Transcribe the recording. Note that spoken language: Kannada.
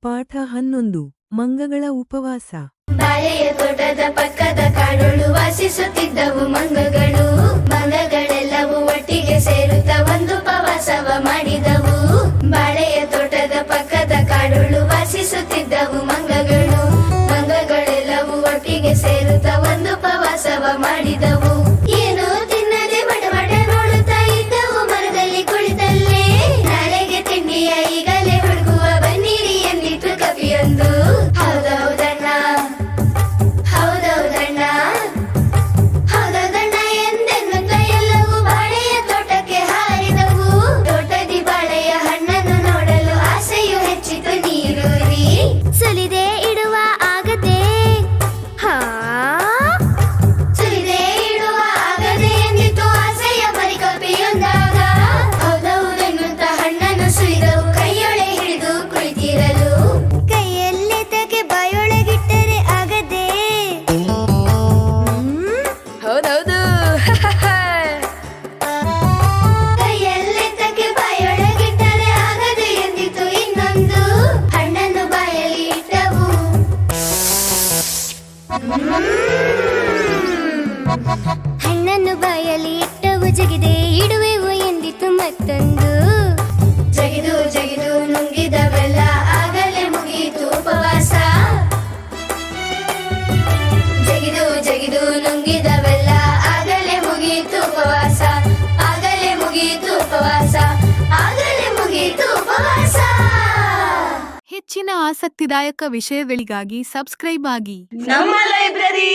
ಪಾಠ 11 ಮಂಗಗಳ ಉಪವಾಸ. ಬಾಳೆಯ ತೋಟದ ಪಕ್ಕದ ಕಾಡೊಳು ವಾಸಿಸುತ್ತಿದ್ದವು ಮಂಗಗಳು. ಮಂಗಗಳೆಲ್ಲವೂ ಒಟ್ಟಿಗೆ ಸೇರುತ್ತಾ ಒಂದು ಉಪವಾಸವ ಮಾಡಿದವು. ಬಾಳೆಯ ತೋಟದ ಪಕ್ಕದ ಕಾಡೊಳು ವಾಸಿಸುತ್ತಿದ್ದವು ಮಂಗಗಳು. ಮಂಗಗಳೆಲ್ಲವೂ ಒಟ್ಟಿಗೆ ಸೇರುತ್ತಾ ಒಂದು ಉಪವಾಸವ ಮಾಡಿದವು. ಏನು ತಿನ್ನದೆ ಮಟಮಟ ನೋಡುತ್ತಾ ಇದ್ದವು ಮರದಲ್ಲಿ ಕುಳಿತಲ್ಲೇ. ನಾಳೆಗೆ ತಿಂಡಿಯ ಈಗಲೇ ಹುಡುಕುವ ಬನ್ನಿರಿ ಎಂದಿತ್ತು ಕವಿಯೊಂದು. ಹೌದೌದಣ್ಣ ಹೌದೌದಣ್ಣ ಹೌದೌದಣ್ಣ ಎಂದೆನ್ನುತ್ತ ಎಲ್ಲವೂ ಬಾಳೆಯ ತೋಟಕ್ಕೆ ಹಾರಿದವು. ತೋಟದಿ ಬಾಳೆಯ ಹಣ್ಣನ್ನು ನೋಡಲು ಆಸೆಯು ಹೆಚ್ಚಿತು ನೀರೂರಿ. ಸುಲಿದೆ ಇಡುವ ಆಗದೆ ಸುಲಿದೆ ಇಡುವ ಆಗದೆ ಎಂದಿತು ಆಸೆಯ ಮರಿಕಪಿಯೊಂದಾಗ. ಹೌದೌದೆನ್ನುತ್ತ ಹಣ್ಣನ್ನು ಸುರಿದವು ಕೈಯೊಳೆ ಹಿಡಿದು ಕುಳಿತಿರಲು. ಕೈಯಲ್ಲೆತಕ್ಕೆ ಬಾಯೊಳಗಿಟ್ಟರೆ ಆಗದೆ. ಹೌದೌದು ಕೈಯಲ್ಲೆತಕ್ಕೆ ಬಾಯೊಳಗಿಟ್ಟರೆ ಆಗದೆ ಎಂದಿತು ಇನ್ನೊಂದು. ಹಣ್ಣನ್ನು ಬಾಯಲ್ಲಿ ಇಟ್ಟವು. ಹಣ್ಣನ್ನು ಬಾಯಲ್ಲಿ ಇಟ್ಟವು ಜಗಿದೆ ಇಡುವೆವು ಎಂದಿತು ಮತ್ತೊಂದು. ಜಗಿದು ಜಗಿದು ನುಂಗಿದವೆಲ್ಲ ಆಗಲೇ ಮುಗಿಯಿತು ಉಪವಾಸ. ಜಗಿದು ಜಗಿದು ನುಂಗಿದವೆಲ್ಲ ಆಗಲೇ ಮುಗಿಯಿತು ಉಪವಾಸ. ಆಗಲೇ ಮುಗಿಯಿತು ಉಪವಾಸ. ಆಗಲೇ ಮುಗಿಯಿತು ಉಪವಾಸ. ಹೆಚ್ಚಿನ ಆಸಕ್ತಿದಾಯಕ ವಿಷಯಗಳಿಗಾಗಿ ಸಬ್ಸ್ಕ್ರೈಬ್ ಆಗಿ ನಮ್ಮ ಲೈಬ್ರರಿ.